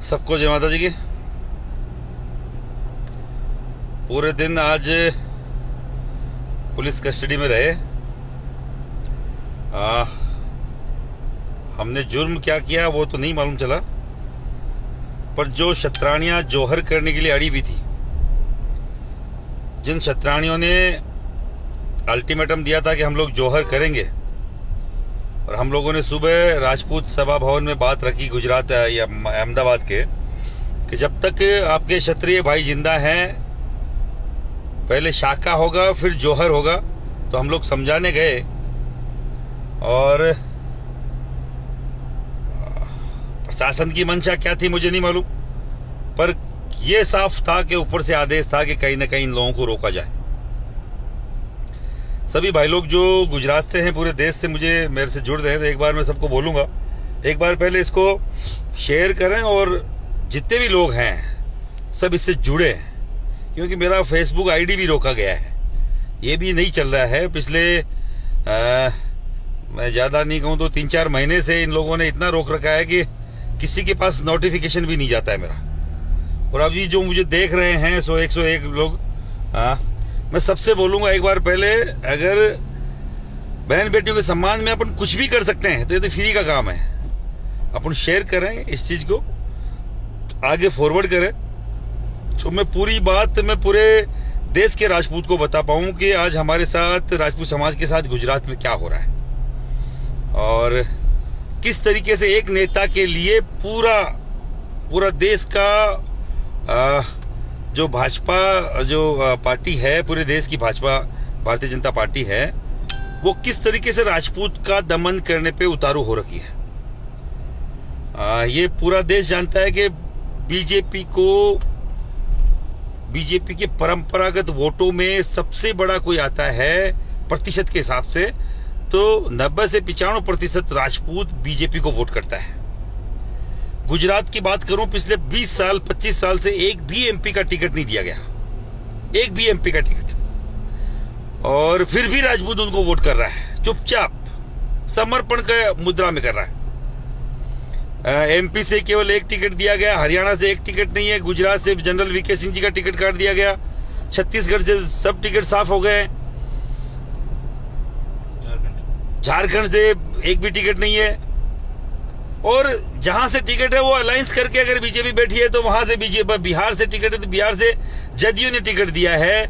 सबको जय माता जी की। पूरे दिन आज पुलिस कस्टडी में रहे। हमने जुर्म क्या किया वो तो नहीं मालूम चला, पर जो शतरानियां जौहर करने के लिए अड़ी हुई थी, जिन शतरानियों ने अल्टीमेटम दिया था कि हम लोग जौहर करेंगे, और हम लोगों ने सुबह राजपूत सभा भवन में बात रखी गुजरात या अहमदाबाद के, कि जब तक आपके क्षत्रिय भाई जिंदा हैं पहले शाखा होगा फिर जौहर होगा। तो हम लोग समझाने गए और प्रशासन की मंशा क्या थी मुझे नहीं मालूम, पर यह साफ था कि ऊपर से आदेश था कि कहीं ना कहीं इन लोगों को रोका जाए। सभी भाई लोग जो गुजरात से हैं, पूरे देश से मेरे से जुड़ रहे हैं, तो एक बार मैं सबको बोलूंगा, एक बार पहले इसको शेयर करें और जितने भी लोग हैं सब इससे जुड़े, क्योंकि मेरा फेसबुक आईडी भी रोका गया है। ये भी नहीं चल रहा है। पिछले मैं ज्यादा नहीं कहूं तो 3-4 महीने से इन लोगों ने इतना रोक रखा है कि किसी के पास नोटिफिकेशन भी नहीं जाता है मेरा। और अभी जो मुझे देख रहे हैं 101 लोग, मैं सबसे बोलूंगा एक बार पहले, अगर बहन बेटियों के सम्मान में अपन कुछ भी कर सकते हैं तो ये तो फ्री का काम है। अपन शेयर करें, इस चीज को आगे फॉरवर्ड करें, तो मैं पूरी बात मैं पूरे देश के राजपूत को बता पाऊं कि आज हमारे साथ, राजपूत समाज के साथ गुजरात में क्या हो रहा है, और किस तरीके से एक नेता के लिए पूरा देश का जो भाजपा जो पार्टी है, पूरे देश की भाजपा भारतीय जनता पार्टी है, वो किस तरीके से राजपूत का दमन करने पे उतारू हो रखी है। ये पूरा देश जानता है कि बीजेपी के परंपरागत वोटों में सबसे बड़ा कोई आता है प्रतिशत के हिसाब से, तो 90 से 95% राजपूत बीजेपी को वोट करता है। गुजरात की बात करूं, पिछले 20 साल 25 साल से एक भी एमपी का टिकट नहीं दिया गया, एक भी एमपी का टिकट, और फिर भी राजपूत उनको वोट कर रहा है, चुपचाप समर्पण का मुद्रा में कर रहा है। एमपी से केवल एक टिकट दिया गया, हरियाणा से एक टिकट नहीं है, गुजरात से जनरल वीके सिंह जी का टिकट काट दिया गया, छत्तीसगढ़ से सब टिकट साफ हो गए, झारखंड से एक भी टिकट नहीं है, और जहां से टिकट है वो अलायंस करके अगर बीजेपी बैठी है तो वहां से बीजेपी, बिहार से टिकट है तो बिहार से जदयू ने टिकट दिया है,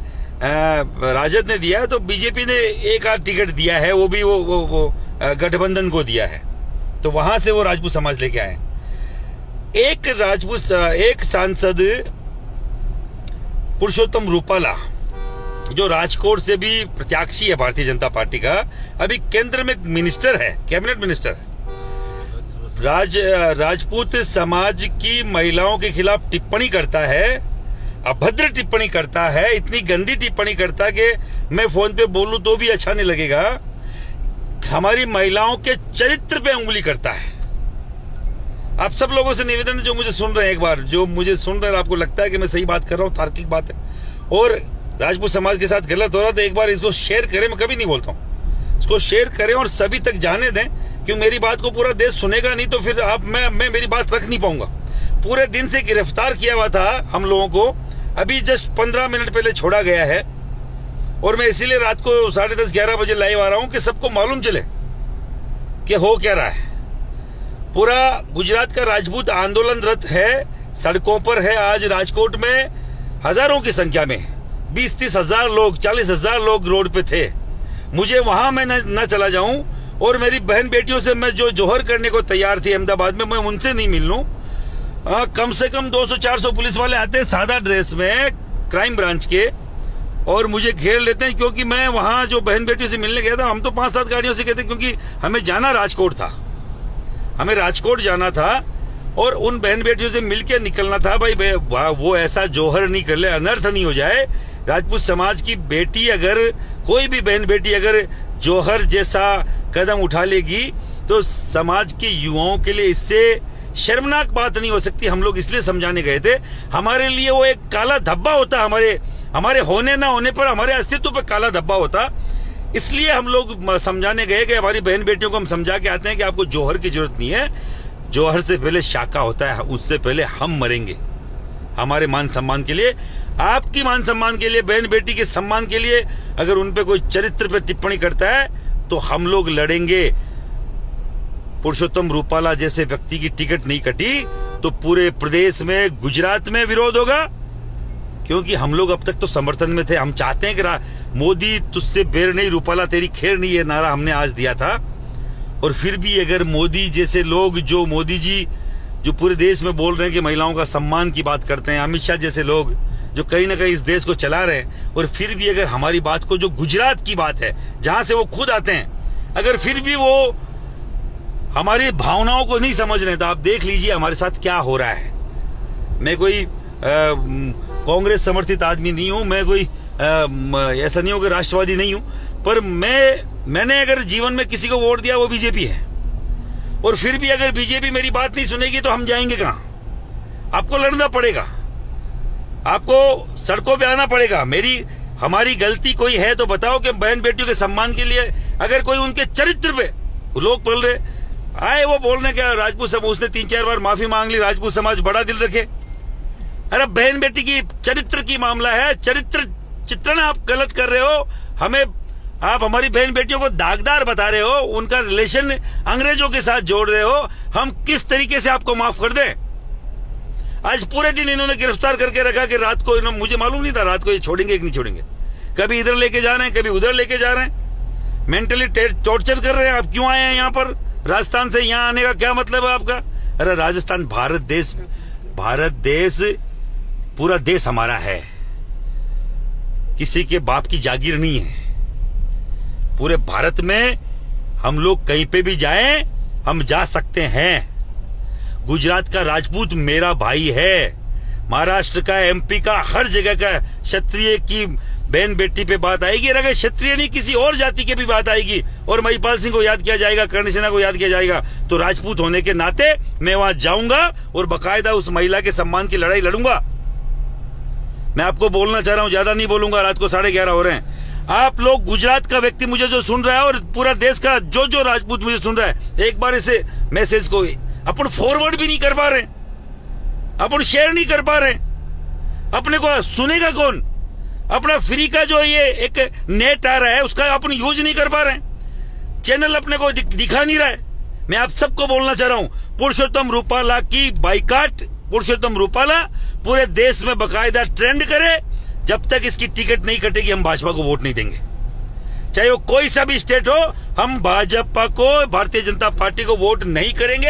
राजद ने दिया है, तो बीजेपी ने एक आध टिकट दिया है, वो भी वो गठबंधन को दिया है, तो वहां से वो राजपूत समाज लेके आए। एक सांसद पुरुषोत्तम रूपाला, जो राजकोट से भी प्रत्याशी है भारतीय जनता पार्टी का, अभी केंद्र में मिनिस्टर है, कैबिनेट मिनिस्टर, राजपूत समाज की महिलाओं के खिलाफ टिप्पणी करता है, अभद्र टिप्पणी करता है, इतनी गंदी टिप्पणी करता है कि मैं फोन पे बोलूं तो भी अच्छा नहीं लगेगा, हमारी महिलाओं के चरित्र पे उंगली करता है। आप सब लोगों से निवेदन है जो मुझे सुन रहे हैं, एक बार जो मुझे सुन रहे हैं, आपको लगता है कि मैं सही बात कर रहा हूं, तार्किक बात है, और राजपूत समाज के साथ गलत हो रहा है, तो एक बार इसको शेयर करें। मैं कभी नहीं बोलता हूं, इसको शेयर करें और सभी तक जाने दें, क्योंकि मेरी बात को पूरा देश सुनेगा नहीं तो फिर मैं मेरी बात रख नहीं पाऊंगा। पूरे दिन से गिरफ्तार किया हुआ था हम लोगों को, अभी जस्ट 15 मिनट पहले छोड़ा गया है, और मैं इसीलिए रात को 10:30-11 बजे लाइव आ रहा हूं कि सबको मालूम चले कि हो क्या रहा है। पूरा गुजरात का राजपूत आंदोलनरत है, सड़कों पर है। आज राजकोट में हजारों की संख्या में 20-30 हजार लोग, 40 हजार लोग रोड पे थे। मुझे वहां मैं न चला जाऊं, और मेरी बहन बेटियों से मैं जो जौहर करने को तैयार थी अहमदाबाद में, मैं उनसे नहीं मिल लूं। कम से कम 200-400 पुलिस वाले आते हैं सादा ड्रेस में, क्राइम ब्रांच के, और मुझे घेर लेते हैं, क्योंकि मैं वहां जो बहन बेटियों से मिलने गया था, हम तो 5-7 गाड़ियों से गए थे, क्योंकि हमें जाना राजकोट था, हमें राजकोट जाना था, और उन बहन बेटियों से मिलकर निकलना था। भाई वो ऐसा जौहर नहीं कर ले, अनर्थ नहीं हो जाए। राजपूत समाज की बेटी, अगर कोई भी बहन बेटी अगर जौहर जैसा कदम उठा लेगी तो समाज के युवाओं के लिए इससे शर्मनाक बात नहीं हो सकती। हम लोग इसलिए समझाने गए थे, हमारे लिए वो एक काला धब्बा होता, हमारे होने ना होने पर हमारे अस्तित्व पर काला धब्बा होता। इसलिए हम लोग समझाने गए कि हमारी बहन बेटियों को हम समझा के आते हैं कि आपको जौहर की जरूरत नहीं है। जौहर से पहले शाखा होता है, उससे पहले हम मरेंगे। हमारे मान सम्मान के लिए, आपकी मान सम्मान के लिए, बहन बेटी के सम्मान के लिए अगर उन पे कोई चरित्र पे टिप्पणी करता है तो हम लोग लड़ेंगे। पुरुषोत्तम रूपाला जैसे व्यक्ति की टिकट नहीं कटी तो पूरे प्रदेश में, गुजरात में विरोध होगा, क्योंकि हम लोग अब तक तो समर्थन में थे। हम चाहते हैं कि मोदी तुझसे बेर नहीं, रूपाला तेरी खैर नहीं, ये नारा हमने आज दिया था। और फिर भी अगर मोदी जैसे लोग, जो मोदी जी जो पूरे देश में बोल रहे हैं कि महिलाओं का सम्मान की बात करते हैं, अमित शाह जैसे लोग जो कहीं ना कहीं इस देश को चला रहे हैं, और फिर भी अगर हमारी बात को, जो गुजरात की बात है जहां से वो खुद आते हैं, अगर फिर भी वो हमारी भावनाओं को नहीं समझ रहे, तो आप देख लीजिए हमारे साथ क्या हो रहा है। मैं कोई कांग्रेस समर्थित आदमी नहीं हूं, मैं कोई ऐसा नहीं हूं कि राष्ट्रवादी नहीं हूं, पर मैंने अगर जीवन में किसी को वोट दिया वो बीजेपी है, और फिर भी अगर बीजेपी मेरी बात नहीं सुनेगी तो हम जाएंगे कहां? आपको लड़ना पड़ेगा, आपको सड़कों पे आना पड़ेगा। हमारी गलती कोई है तो बताओ कि बहन बेटियों के सम्मान के लिए अगर कोई उनके चरित्र पे लोग बोल रहे आए, वो बोल रहे क्या राजपूत समाज, उसने 3-4 बार माफी मांग ली, राजपूत समाज बड़ा दिल रखे। अरे बहन बेटी की चरित्र की मामला है, चरित्र चित्रण आप गलत कर रहे हो। आप हमारी बहन बेटियों को दागदार बता रहे हो, उनका रिलेशन अंग्रेजों के साथ जोड़ रहे हो। हम किस तरीके से आपको माफ कर दें? आज पूरे दिन इन्होंने गिरफ्तार करके रखा कि रात को, मुझे मालूम नहीं था रात को ये छोड़ेंगे कि नहीं छोड़ेंगे। कभी इधर लेके जा रहे हैं, कभी उधर लेके जा रहे हैं, मेंटली टॉर्चर कर रहे हैं। आप क्यों आए हैं यहाँ पर? राजस्थान से यहाँ आने का क्या मतलब है आपका? अरे राजस्थान भारत देश पूरा देश हमारा है, किसी के बाप की जागीर नहीं है। पूरे भारत में हम लोग कहीं पे भी जाएं, हम जा सकते हैं। गुजरात का राजपूत मेरा भाई है, महाराष्ट्र का, एमपी का, हर जगह का क्षत्रिय की बहन बेटी पे बात आएगी। अगर क्षत्रिय नहीं किसी और जाति की भी बात आएगी और महिपाल सिंह को याद किया जाएगा, कर्ण सिन्हा को याद किया जाएगा, तो राजपूत होने के नाते मैं वहां जाऊंगा और बाकायदा उस महिला के सम्मान की लड़ाई लड़ूंगा। मैं आपको बोलना चाह रहा हूं, ज्यादा नहीं बोलूंगा, रात को 11:30 हो रहे हैं। आप लोग, गुजरात का व्यक्ति मुझे जो सुन रहा है और पूरा देश का जो राजपूत मुझे सुन रहा है, एक बार इसे मैसेज को अपन फॉरवर्ड भी नहीं कर पा रहे, अपन शेयर नहीं कर पा रहे, अपने को सुनेगा कौन? अपना फ्री का जो ये एक नेट आ रहा है उसका अपन यूज नहीं कर पा रहे, चैनल अपने को दिखा नहीं रहा है। मैं आप सबको बोलना चाह रहा हूं, पुरुषोत्तम रूपाला की बाइकाट, पुरुषोत्तम रूपाला पूरे देश में बाकायदा ट्रेंड करे। जब तक इसकी टिकट नहीं कटेगी हम भाजपा को वोट नहीं देंगे, चाहे वो कोई सा भी स्टेट हो। हम भाजपा को, भारतीय जनता पार्टी को वोट नहीं करेंगे।